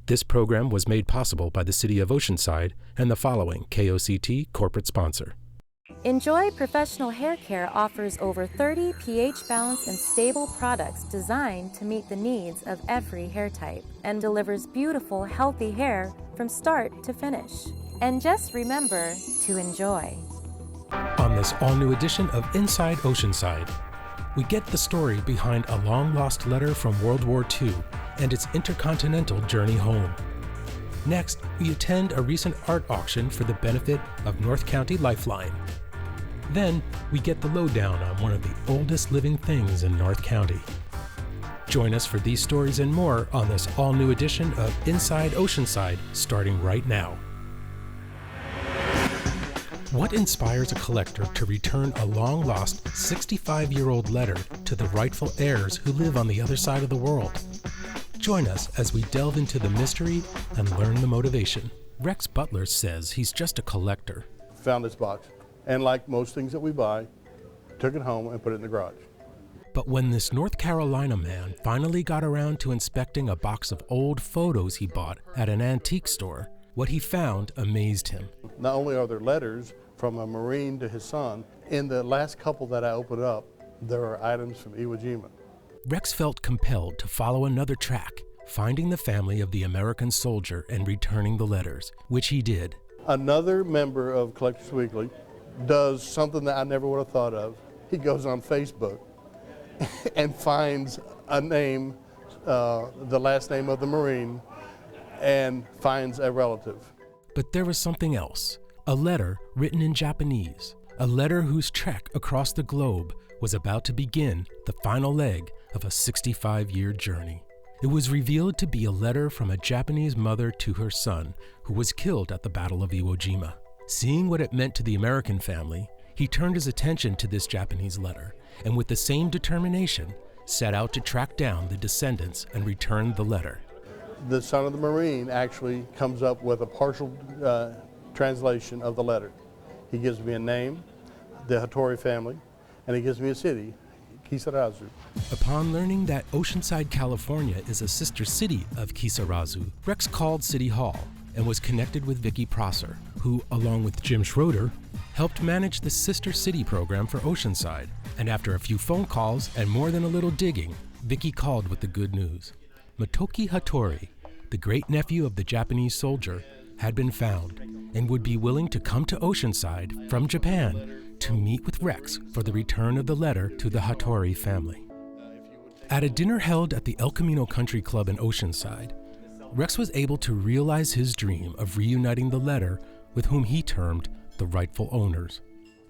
This program was made possible by the City of Oceanside and the following KOCT corporate sponsor. Enjoy Professional Hair Care offers over 30 pH-balanced and stable products designed to meet the needs of every hair type and delivers beautiful, healthy hair from start to finish. And just remember to enjoy. On this all-new edition of Inside Oceanside, we get the story behind a long-lost letter from World War II and its intercontinental journey home. Next, we attend a recent art auction for the benefit of North County Lifeline. Then, we get the lowdown on one of the oldest living things in North County. Join us for these stories and more on this all-new edition of Inside Oceanside, starting right now. What inspires a collector to return a long-lost 65-year-old letter to the rightful heirs who live on the other side of the world? Join us as we delve into the mystery and learn the motivation. Rex Butler says he's just a collector. Found this box, and like most things that we buy, took it home and put it in the garage. But when this North Carolina man finally got around to inspecting a box of old photos he bought at an antique store, what he found amazed him. Not only are there letters from a Marine to his son, in the last couple that I opened up, there are items from Iwo Jima. Rex felt compelled to follow another track, finding the family of the American soldier and returning the letters, which he did. Another member of Collectors Weekly does something that I never would have thought of. He goes on Facebook and finds a name, the last name of the Marine, and finds a relative. But there was something else, a letter written in Japanese, a letter whose trek across the globe was about to begin the final leg of a 65-year journey. It was revealed to be a letter from a Japanese mother to her son, who was killed at the Battle of Iwo Jima. Seeing what it meant to the American family, he turned his attention to this Japanese letter, and with the same determination, set out to track down the descendants and return the letter. The son of the Marine actually comes up with a partial translation of the letter. He gives me a name, the Hattori family, and he gives me a city, Kisarazu. Upon learning that Oceanside, California is a sister city of Kisarazu, Rex called City Hall and was connected with Vicki Prosser, who, along with Jim Schroeder, helped manage the Sister City program for Oceanside. And after a few phone calls and more than a little digging, Vicki called with the good news. Motoki Hattori, the great-nephew of the Japanese soldier, had been found and would be willing to come to Oceanside from Japan to meet with Rex for the return of the letter to the Hattori family. At a dinner held at the El Camino Country Club in Oceanside, Rex was able to realize his dream of reuniting the letter with whom he termed the rightful owners.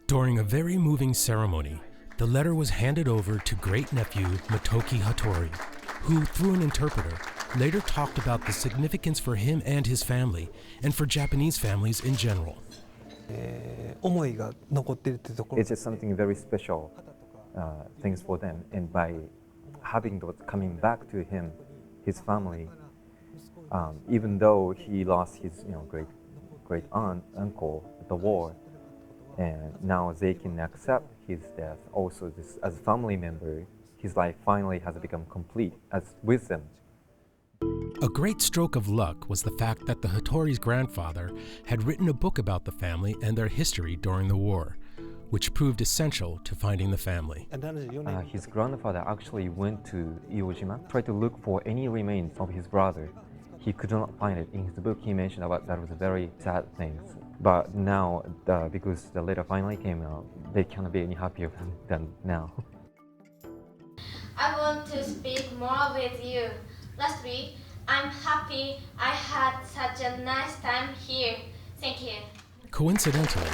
During a very moving ceremony, the letter was handed over to great-nephew Motoki Hattori, who, through an interpreter, later talked about the significance for him and his family, and for Japanese families in general. It's just something very special, things for them, and by having those coming back to him, his family, even though he lost his great aunt, uncle at the war, and now they can accept his death. Also, this, as a family member, his life finally has become complete as with them. A great stroke of luck was the fact that the Hattori's grandfather had written a book about the family and their history during the war, which proved essential to finding the family. His grandfather actually went to Iwo Jima, tried to look for any remains of his brother. He could not find it. In his book, he mentioned about that was a very sad thing. But now, because the letter finally came out, they cannot be any happier than now. I want to speak more with you. Last week, I'm happy I had such a nice time here. Thank you. Coincidentally,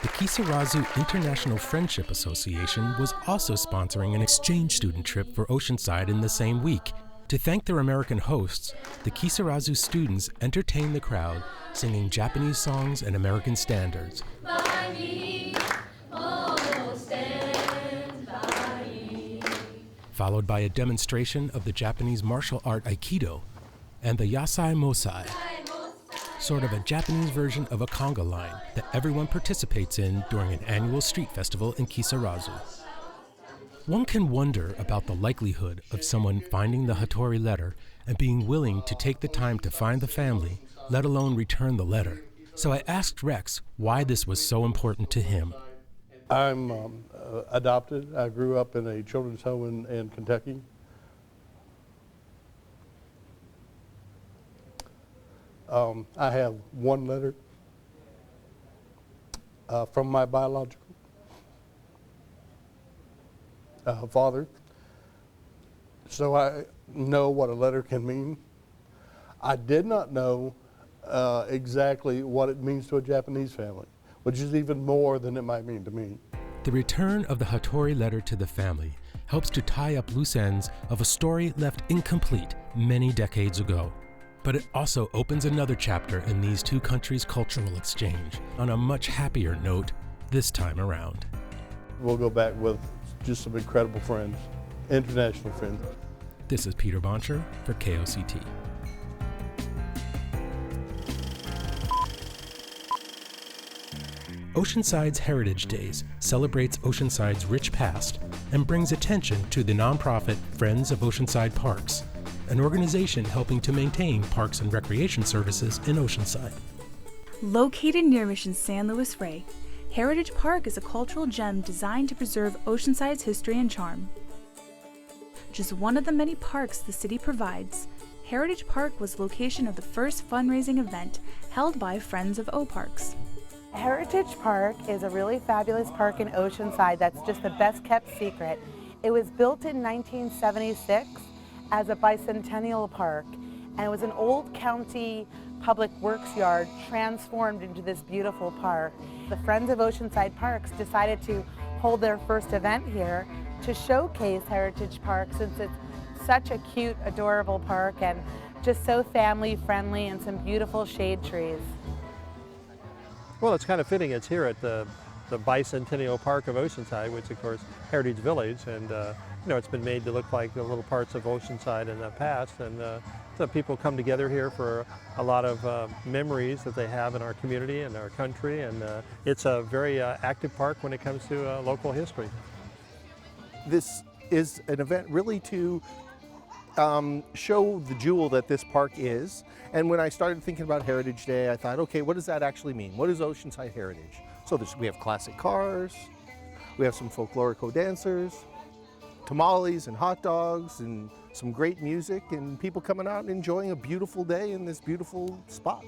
the Kisarazu International Friendship Association was also sponsoring an exchange student trip for Oceanside in the same week. To thank their American hosts, the Kisarazu students entertained the crowd singing Japanese songs and American standards. By me, oh, stand by me. Followed by a demonstration of the Japanese martial art Aikido and the Yasai Mosai, sort of a Japanese version of a conga line that everyone participates in during an annual street festival in Kisarazu. One can wonder about the likelihood of someone finding the Hattori letter and being willing to take the time to find the family, let alone return the letter. So I asked Rex why this was so important to him. I'm adopted. I grew up in a children's home in Kentucky. I have one letter from my biological father, so I know what a letter can mean. I did not know exactly what it means to a Japanese family, which is even more than it might mean to me. The return of the Hattori letter to the family helps to tie up loose ends of a story left incomplete many decades ago. But it also opens another chapter in these two countries' cultural exchange on a much happier note this time around. We'll go back with just some incredible friends, international friends. This is Peter Boncher for KOCT. Oceanside's Heritage Days celebrates Oceanside's rich past and brings attention to the nonprofit Friends of Oceanside Parks, an organization helping to maintain parks and recreation services in Oceanside. Located near Mission San Luis Rey, Heritage Park is a cultural gem designed to preserve Oceanside's history and charm. Just one of the many parks the city provides, Heritage Park was the location of the first fundraising event held by Friends of O Parks. Heritage Park is a really fabulous park in Oceanside that's just the best kept secret. It was built in 1976 as a bicentennial park, and it was an old county public works yard transformed into this beautiful park. The Friends of Oceanside Parks decided to hold their first event here to showcase Heritage Park, since it's such a cute, adorable park and just so family friendly, and some beautiful shade trees. Well, it's kind of fitting. It's here at the bicentennial park of Oceanside, which of course Heritage Village, and you know, it's been made to look like the little parts of Oceanside in the past, and so people come together here for a lot of memories that they have in our community and our country, and it's a very active park when it comes to local history. This is an event really to show the jewel that this park is. And when I started thinking about Heritage Day, I thought, okay, what does that actually mean? What is Oceanside Heritage? So we have classic cars, we have some folklorico dancers, tamales and hot dogs, and some great music, and people coming out and enjoying a beautiful day in this beautiful spot.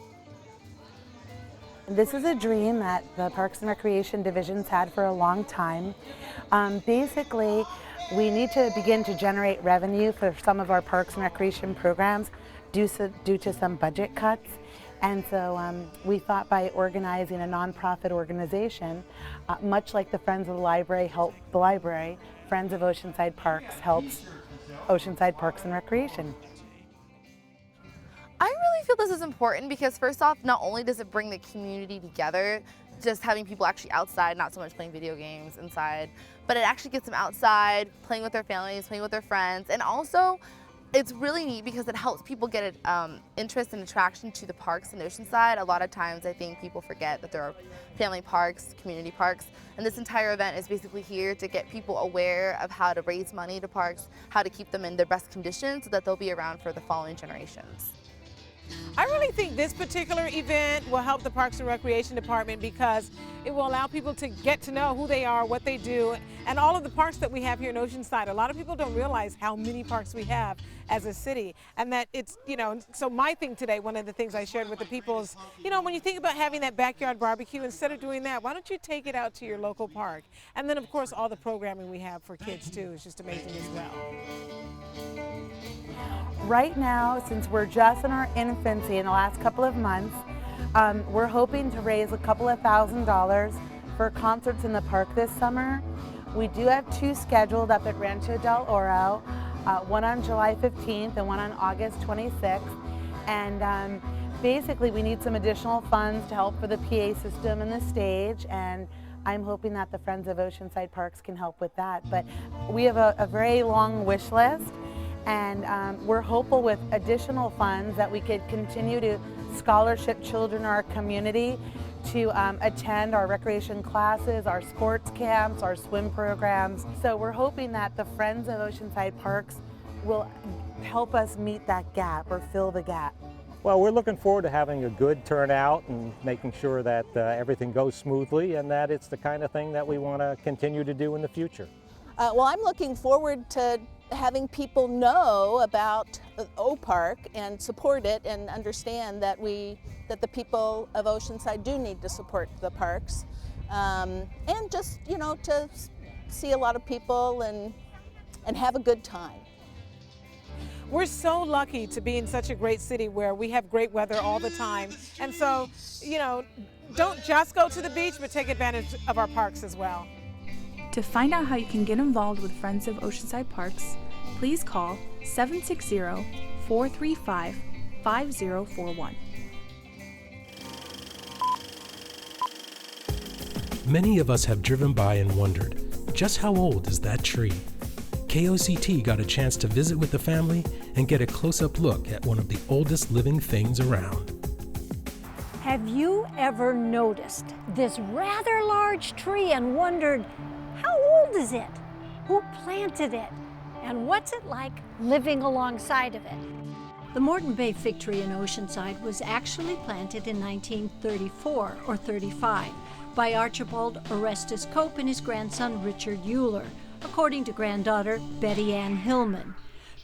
This is a dream that the Parks and Recreation Division's had for a long time. Basically, we need to begin to generate revenue for some of our Parks and Recreation programs due to some budget cuts. And so we thought by organizing a nonprofit organization, much like the Friends of the Library help the library, Friends of Oceanside Parks helps Oceanside Parks and Recreation. I really feel this is important because, first off, not only does it bring the community together, just having people actually outside, not so much playing video games inside, but it actually gets them outside, playing with their families, playing with their friends, and also it's really neat because it helps people get an interest and attraction to the parks in Oceanside. A lot of times I think people forget that there are family parks, community parks, and this entire event is basically here to get people aware of how to raise money to parks, how to keep them in their best condition so that they'll be around for the following generations. I really think this particular event will help the Parks and Recreation Department because it will allow people to get to know who they are, what they do, and all of the parks that we have here in Oceanside. A lot of people don't realize how many parks we have as a city, and that it's, you know, so my thing today, one of the things I shared with the people is, you know, when you think about having that backyard barbecue, instead of doing that, why don't you take it out to your local park? And then, of course, all the programming we have for kids, too, is just amazing as well. Right now, since we're just in our infancy in the last couple of months, we're hoping to raise a couple of $1,000s for concerts in the park this summer. We do have two scheduled up at Rancho del Oro, one on July 15th and one on August 26th. And basically we need some additional funds to help for the PA system and the stage, and I'm hoping that the Friends of Oceanside Parks can help with that. But we have a very long wish list, and we're hopeful with additional funds that we could continue to scholarship children in our community to attend our recreation classes, our sports camps, our swim programs. So we're hoping that the Friends of Oceanside Parks will help us meet that gap or fill the gap. Well, we're looking forward to having a good turnout and making sure that everything goes smoothly and that it's the kind of thing that we want to continue to do in the future. Well, I'm looking forward to having people know about O-Park and support it and understand that the people of Oceanside do need to support the parks. And just, you know, to see a lot of people and have a good time. We're so lucky to be in such a great city where we have great weather all the time. And so, you know, don't just go to the beach, but take advantage of our parks as well. To find out how you can get involved with Friends of Oceanside Parks, please call 760-435-5041. Many of us have driven by and wondered, just how old is that tree? KOCT got a chance to visit with the family and get a close-up look at one of the oldest living things around. Have you ever noticed this rather large tree and wondered, how old is it? Who planted it? And what's it like living alongside of it? The Morton Bay fig tree in Oceanside was actually planted in 1934 or 35 by Archibald Orestes Cope and his grandson Richard Euler, according to granddaughter Betty Ann Hillman.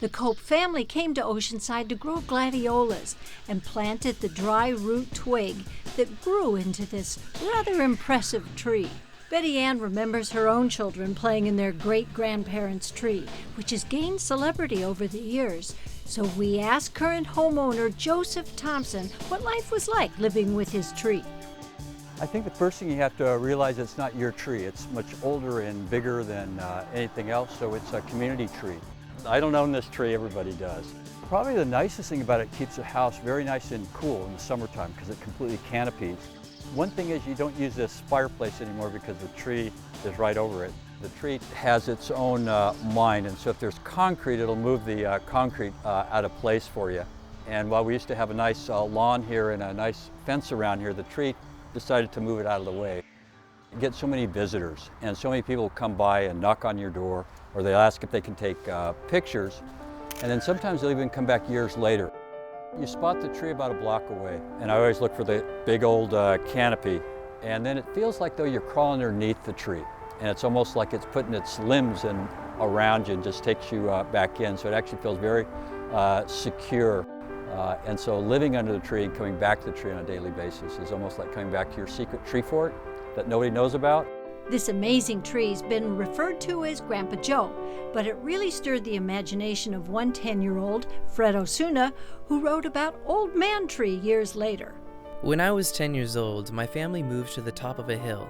The Cope family came to Oceanside to grow gladiolas and planted the dry root twig that grew into this rather impressive tree. Betty Ann remembers her own children playing in their great-grandparents' tree, which has gained celebrity over the years. So we asked current homeowner Joseph Thompson what life was like living with his tree. I think the first thing you have to realize it's not your tree. It's much older and bigger than anything else, so it's a community tree. I don't own this tree, everybody does. Probably the nicest thing about it, keeps the house very nice and cool in the summertime because it completely canopies. One thing is you don't use this fireplace anymore because the tree is right over it. The tree has its own mind, and so if there's concrete, it'll move the concrete out of place for you. And while we used to have a nice lawn here and a nice fence around here, the tree decided to move it out of the way. You get so many visitors and so many people come by and knock on your door, or they'll ask if they can take pictures, and then sometimes they'll even come back years later. You spot the tree about a block away, and I always look for the big old canopy, and then it feels like though you're crawling underneath the tree, and it's almost like it's putting its limbs in around you and just takes you back in, so it actually feels very secure. And so living under the tree and coming back to the tree on a daily basis is almost like coming back to your secret tree fort that nobody knows about. This amazing tree's been referred to as Grandpa Joe, but it really stirred the imagination of one 10-year-old, Fred Osuna, who wrote about Old Man Tree years later. When I was 10 years old, my family moved to the top of a hill,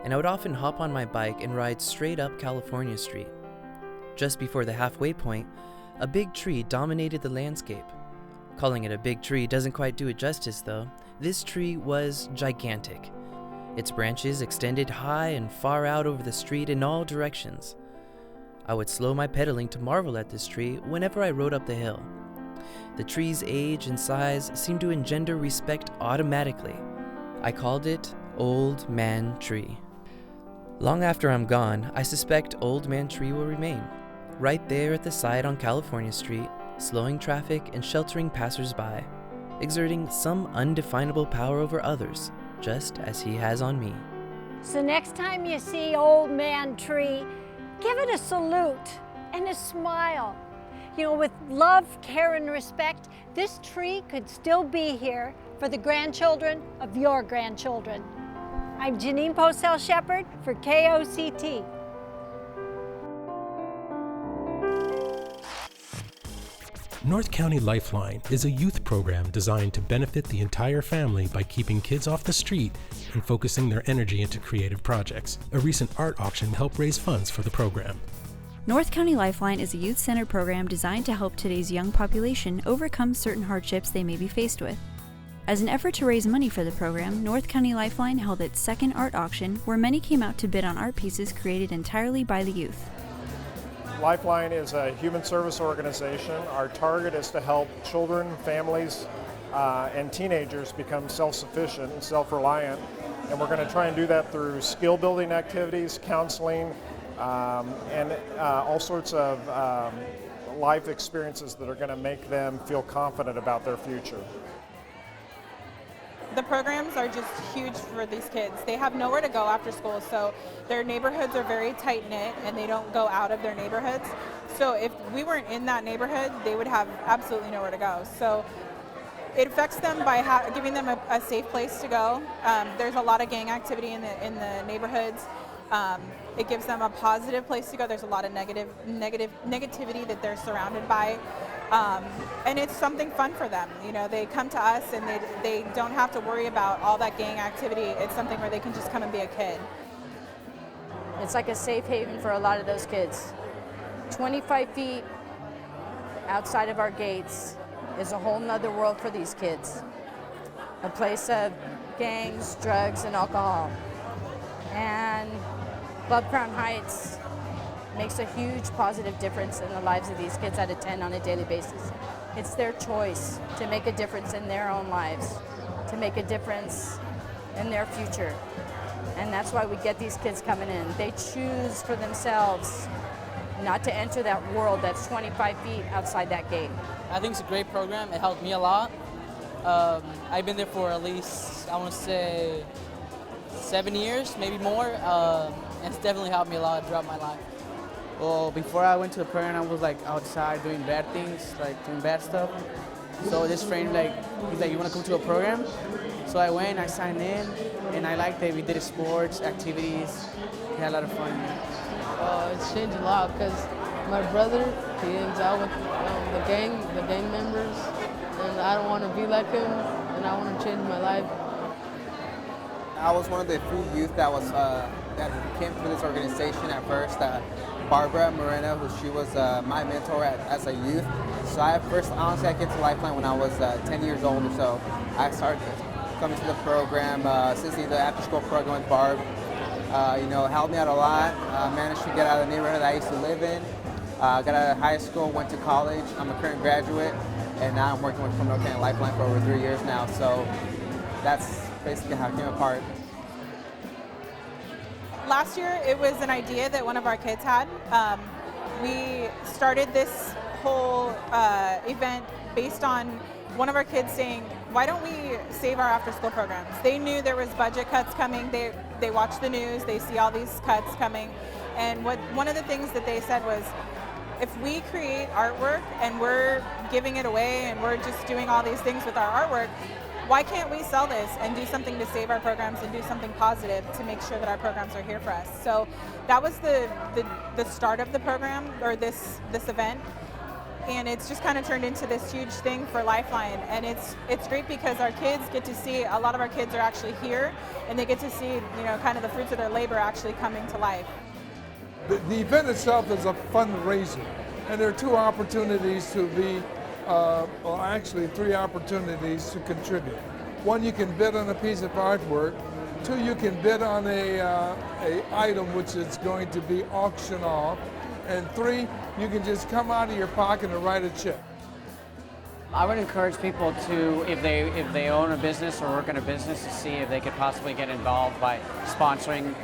and I would often hop on my bike and ride straight up California Street. Just before the halfway point, a big tree dominated the landscape. Calling it a big tree doesn't quite do it justice, though. This tree was gigantic. Its branches extended high and far out over the street in all directions. I would slow my pedaling to marvel at this tree whenever I rode up the hill. The tree's age and size seemed to engender respect automatically. I called it Old Man Tree. Long after I'm gone, I suspect Old Man Tree will remain, right there at the side on California Street, slowing traffic and sheltering passers-by, exerting some undefinable power over others, just as he has on me. So next time you see Old Man Tree, give it a salute and a smile. You know, with love, care, and respect, this tree could still be here for the grandchildren of your grandchildren. I'm Janine Postel-Shepard for KOCT. North County Lifeline is a youth program designed to benefit the entire family by keeping kids off the street and focusing their energy into creative projects. A recent art auction helped raise funds for the program. North County Lifeline is a youth-centered program designed to help today's young population overcome certain hardships they may be faced with. As an effort to raise money for the program, North County Lifeline held its second art auction where many came out to bid on art pieces created entirely by the youth. Lifeline is a human service organization. Our target is to help children, families and teenagers become self-sufficient and self-reliant. And we're going to try and do that through skill building activities, counseling, and all sorts of life experiences that are going to make them feel confident about their future. The programs are just huge for these kids. They have nowhere to go after school, so their neighborhoods are very tight-knit and they don't go out of their neighborhoods. So if we weren't in that neighborhood, they would have absolutely nowhere to go. So it affects them by giving them a safe place to go. There's a lot of gang activity in the neighborhoods. It gives them a positive place to go. There's a lot of negativity that they're surrounded by. And it's something fun for them. You know, they come to us and they don't have to worry about all that gang activity. It's something where they can just come and be a kid. It's like a safe haven for a lot of those kids. 25 feet outside of our gates is a whole nother world for these kids. A place of gangs, drugs, and alcohol. And Club Crown Heights makes a huge positive difference in the lives of these kids that attend on a daily basis. It's their choice to make a difference in their own lives, to make a difference in their future. And that's why we get these kids coming in. They choose for themselves not to enter that world that's 25 feet outside that gate. I think it's a great program. It helped me a lot. I've been there for at least, I want to say, 7 years, maybe more. And it's definitely helped me a lot throughout my life. Well, before I went to the program, I was like outside doing bad things, like doing bad stuff. So this friend, he's like, you want to come to a program? So I went, I signed in, and I liked it. We did sports, activities, we had a lot of fun. It's changed a lot because my brother, he hangs out with the gang members, and I don't want to be like him, and I want to change my life. I was one of the few youth that was that came through this organization at first. Barbara Moreno, she was my mentor as a youth. So honestly, I came to Lifeline when I was 10 years old or so. I started coming to the program, since the after-school program with Barb. Helped me out a lot. Managed to get out of the neighborhood I used to live in. Got out of high school, went to college. I'm a current graduate, and now I'm working with North Carolina Lifeline for over 3 years now. So that's basically how it came apart. Last year, it was an idea that one of our kids had. We started this whole event based on one of our kids saying, why don't we save our after-school programs? They knew there was budget cuts coming. They watch the news, they see all these cuts coming. And one of the things that they said was, if we create artwork and we're giving it away and we're just doing all these things with our artwork, why can't we sell this and do something to save our programs and do something positive to make sure that our programs are here for us? So that was the start of the program, or this event. And it's just kind of turned into this huge thing for Lifeline. And it's great because our kids get to see, a lot of our kids are actually here, and they get to see, kind of the fruits of their labor actually coming to life. The event itself is a fundraiser, and there are two opportunities to be, actually 3 opportunities to contribute. One, you can bid on a piece of artwork. 2, you can bid on a item which is going to be auctioned off. And 3, you can just come out of your pocket and write a check. I would encourage people to, if they own a business or work in a business, to see if they could possibly get involved by sponsoring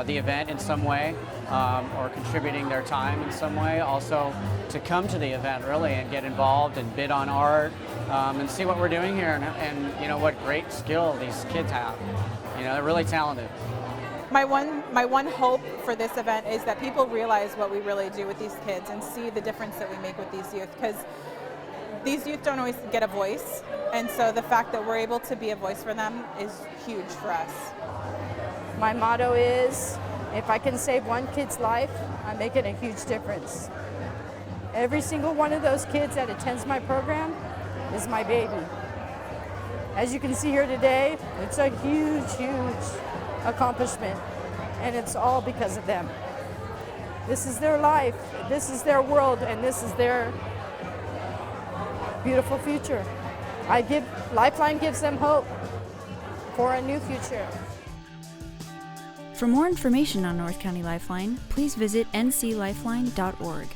the event in some way, or contributing their time in some way. Also, to come to the event really and get involved and bid on art, and see what we're doing here, and what great skill these kids have. They're really talented. My one hope for this event is that people realize what we really do with these kids and see the difference that we make with these youth, because these youth don't always get a voice, and so the fact that we're able to be a voice for them is huge for us. My motto is, if I can save one kid's life, I'm making a huge difference. Every single one of those kids that attends my program is my baby. As you can see here today, it's a huge, huge accomplishment, and it's all because of them. This is their life, this is their world, and this is their beautiful future. Lifeline gives them hope for a new future. For more information on North County Lifeline, please visit nclifeline.org.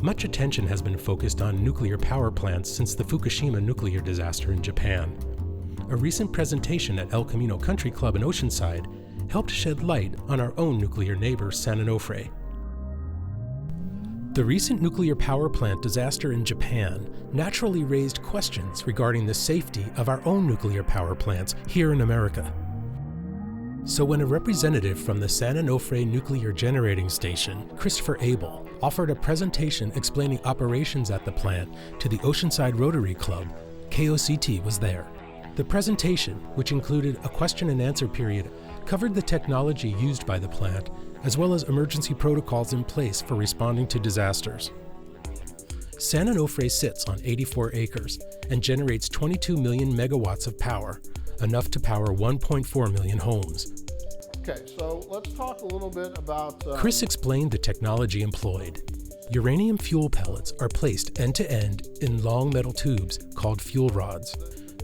Much attention has been focused on nuclear power plants since the Fukushima nuclear disaster in Japan. A recent presentation at El Camino Country Club in Oceanside helped shed light on our own nuclear neighbor, San Onofre. The recent nuclear power plant disaster in Japan naturally raised questions regarding the safety of our own nuclear power plants here in America. So when a representative from the San Onofre Nuclear Generating Station, Christopher Abel, offered a presentation explaining operations at the plant to the Oceanside Rotary Club, KOCT was there. The presentation, which included a question and answer period, covered the technology used by the plant, as well as emergency protocols in place for responding to disasters. San Onofre sits on 84 acres and generates 22 million megawatts of power, enough to power 1.4 million homes. Okay, so let's talk a little bit about... Chris explained the technology employed. Uranium fuel pellets are placed end-to-end in long metal tubes called fuel rods.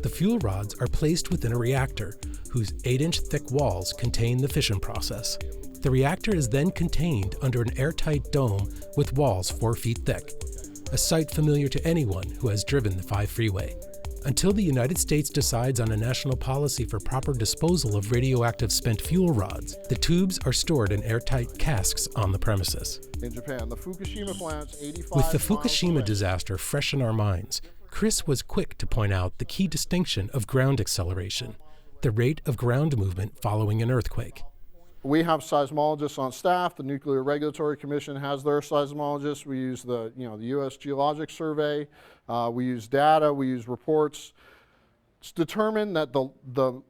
The fuel rods are placed within a reactor, whose 8-inch thick walls contain the fission process. The reactor is then contained under an airtight dome with walls 4 feet thick, a sight familiar to anyone who has driven the 5 freeway. Until the United States decides on a national policy for proper disposal of radioactive spent fuel rods, the tubes are stored in airtight casks on the premises. In Japan, the Fukushima plant's 85 With the miles Fukushima away. disaster fresh in our minds, Chris was quick to point out the key distinction of ground acceleration, the rate of ground movement following an earthquake. We have seismologists on staff. The Nuclear Regulatory Commission has their seismologists. We use the U.S. Geologic Survey. We use data. We use reports. It's determined that the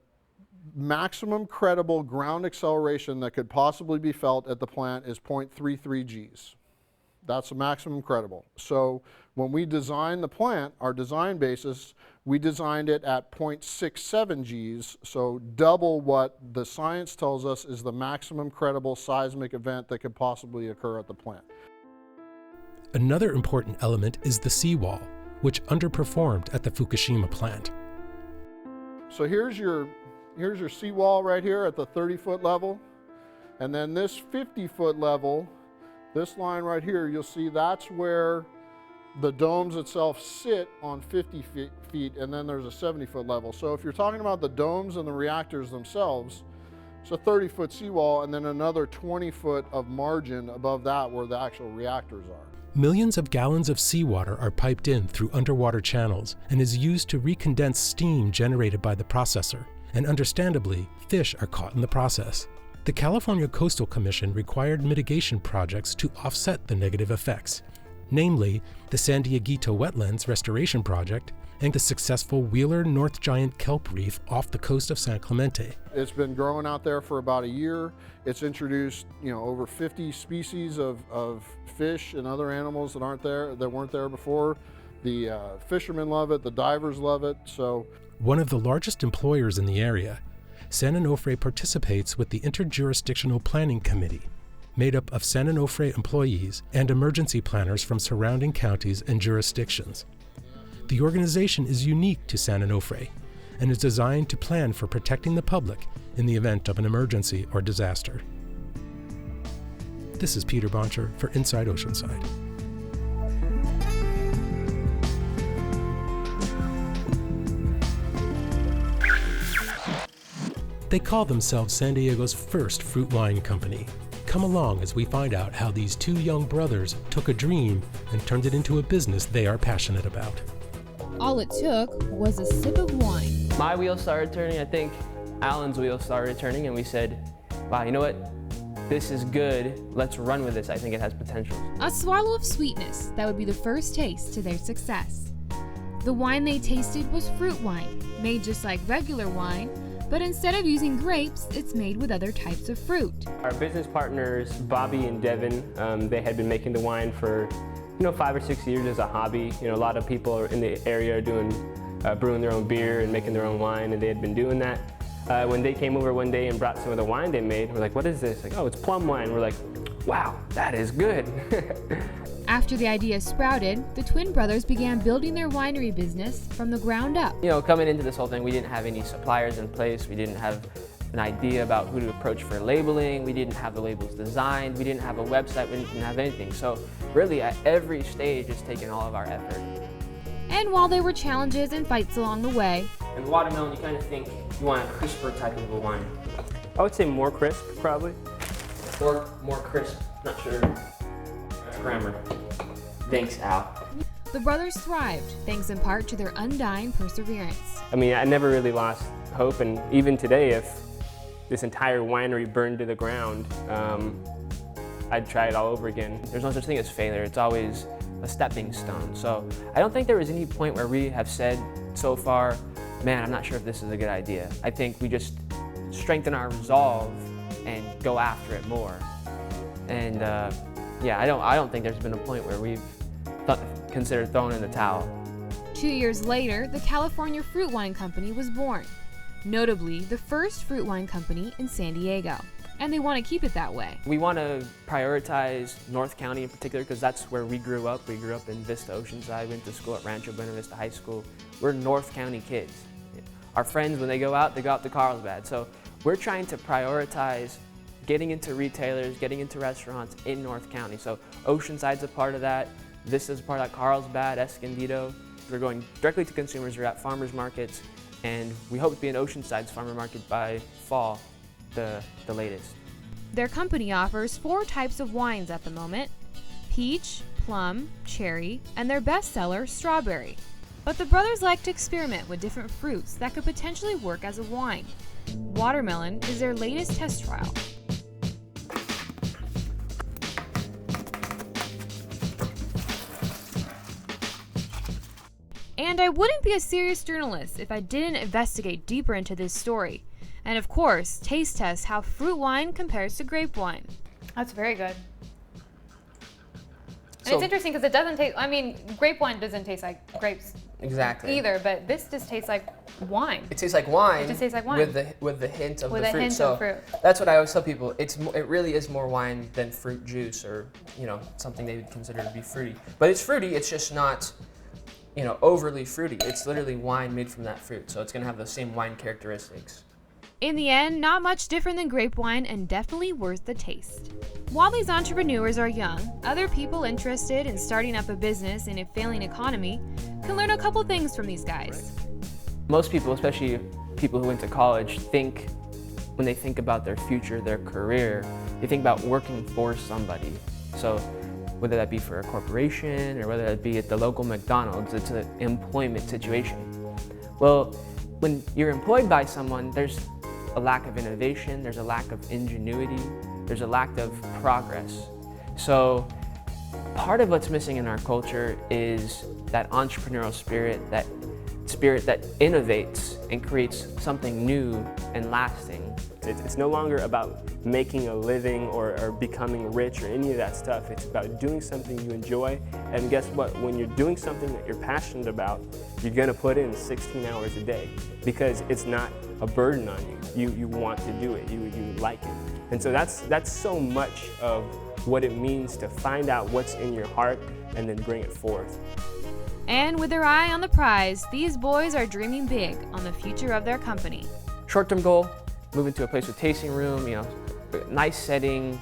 maximum credible ground acceleration that could possibly be felt at the plant is 0.33 Gs. That's the maximum credible. So when we designed the plant, our design basis, we designed it at 0.67 Gs, so double what the science tells us is the maximum credible seismic event that could possibly occur at the plant. Another important element is the seawall, which underperformed at the Fukushima plant. So here's your seawall right here at the 30-foot level, and then this 50-foot level, this line right here, you'll see that's where the domes itself sit on 50 feet, and then there's a 70-foot level. So if you're talking about the domes and the reactors themselves, it's a 30-foot seawall and then another 20-foot of margin above that where the actual reactors are. Millions of gallons of seawater are piped in through underwater channels and is used to recondense steam generated by the processor, and understandably, fish are caught in the process. The California Coastal Commission required mitigation projects to offset the negative effects, namely the San Dieguito Wetlands Restoration Project and the successful Wheeler North Giant Kelp Reef off the coast of San Clemente. It's been growing out there for about a year. It's introduced, over 50 species of fish and other animals that weren't there before. The fishermen love it, the divers love it. So, one of the largest employers in the area, San Onofre participates with the Interjurisdictional Planning Committee, made up of San Onofre employees and emergency planners from surrounding counties and jurisdictions. The organization is unique to San Onofre and is designed to plan for protecting the public in the event of an emergency or disaster. This is Peter Boncher for Inside Oceanside. They call themselves San Diego's first fruit wine company. Come along as we find out how these two young brothers took a dream and turned it into a business they are passionate about. All it took was a sip of wine. My wheels started turning, I think Alan's wheels started turning, and we said, wow, you know what? This is good. Let's run with this. I think it has potential. A swallow of sweetness that would be the first taste to their success. The wine they tasted was fruit wine, made just like regular wine, but instead of using grapes, it's made with other types of fruit. Our business partners, Bobby and Devin, they had been making the wine for 5 or 6 years as a hobby. A lot of people in the area are doing, brewing their own beer and making their own wine, and they had been doing that. When they came over one day and brought some of the wine they made, we're like, what is this? Like, oh, it's plum wine. We're like, wow, that is good. After the idea sprouted, the twin brothers began building their winery business from the ground up. Coming into this whole thing, we didn't have any suppliers in place. We didn't have an idea about who to approach for labeling. We didn't have the labels designed. We didn't have a website. We didn't have anything. So really at every stage it's taken all of our effort. And while there were challenges and fights along the way, and watermelon, you kind of think you want a crisper type of a wine. I would say more crisp, probably. Or more crisp, not sure. That's grammar. Thanks, Al. the brothers thrived, thanks in part to their undying perseverance. I mean, I never really lost hope, and even today, if this entire winery burned to the ground, I'd try it all over again. There's no such thing as failure. It's always a stepping stone. So I don't think there was any point where we have said so far, man, I'm not sure if this is a good idea. I think we just strengthen our resolve and go after it more. And yeah, I don't think there's been a point where we've considered throwing in the towel. 2 years later, the California Fruit Wine Company was born, notably the first fruit wine company in San Diego. And they want to keep it that way. We want to prioritize North County in particular because that's where we grew up. We grew up in Vista Oceanside, went to school at Rancho Buena Vista High School. We're North County kids. Our friends, when they go out to Carlsbad. So we're trying to prioritize getting into retailers, getting into restaurants in North County. So Oceanside's a part of that. Vista's a part of that. Carlsbad, Escondido. We're going directly to consumers. We're at farmers markets, and we hope to be in Oceanside's farmer market by fall. The latest. Their company offers 4 types of wines at the moment: peach, plum, cherry, and their bestseller, strawberry. But the brothers like to experiment with different fruits that could potentially work as a wine. Watermelon is their latest test trial. And I wouldn't be a serious journalist if I didn't investigate deeper into this story. And of course, taste test how fruit wine compares to grape wine. That's very good. And it's interesting because it doesn't taste, I mean, grape wine doesn't taste like grapes exactly either, but this just tastes like wine. It tastes like wine. It just tastes like wine. With the hint of the fruit. With a hint of fruit. That's what I always tell people. It really is more wine than fruit juice, or something they would consider to be fruity. But it's fruity. It's just not overly fruity. It's literally wine made from that fruit, so it's going to have the same wine characteristics. In the end, not much different than grape wine and definitely worth the taste. While these entrepreneurs are young, other people interested in starting up a business in a failing economy can learn a couple things from these guys. Most people, especially people who went to college, when they think about their future, their career, they think about working for somebody. So whether that be for a corporation or whether that be at the local McDonald's, it's an employment situation. Well, when you're employed by someone, there's a lack of innovation, there's a lack of ingenuity, there's a lack of progress. So part of what's missing in our culture is that entrepreneurial spirit, that spirit that innovates and creates something new and lasting. It's no longer about making a living or becoming rich or any of that stuff. It's about doing something you enjoy. And guess what? When you're doing something that you're passionate about, you're going to put in 16 hours a day because it's not a burden on you. You want to do it. You like it. And so that's so much of what it means to find out what's in your heart and then bring it forth. And with their eye on the prize, these boys are dreaming big on the future of their company. Short-term goal, move into a place with tasting room, nice setting,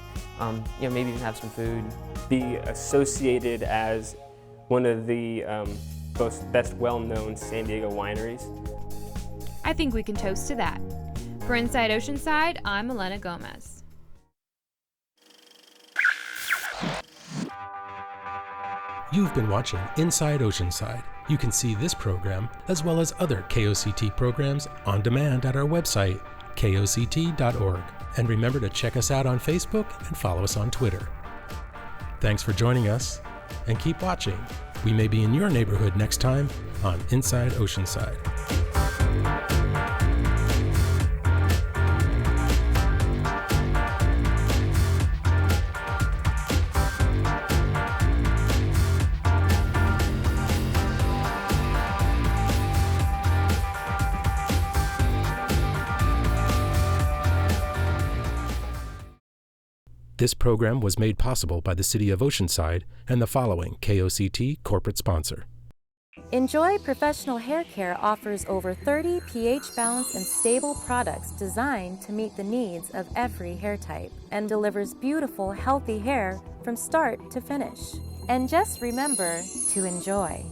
maybe even have some food. Be associated as one of the best well-known San Diego wineries. I think we can toast to that. For Inside Oceanside, I'm Elena Gomez. You've been watching Inside Oceanside. You can see this program, as well as other KOCT programs, on demand at our website, koct.org. And remember to check us out on Facebook and follow us on Twitter. Thanks for joining us, and keep watching. We may be in your neighborhood next time on Inside Oceanside. This program was made possible by the City of Oceanside and the following KOCT corporate sponsor. Enjoy Professional Hair Care offers over 30 pH-balanced and stable products designed to meet the needs of every hair type and delivers beautiful, healthy hair from start to finish. And just remember to enjoy.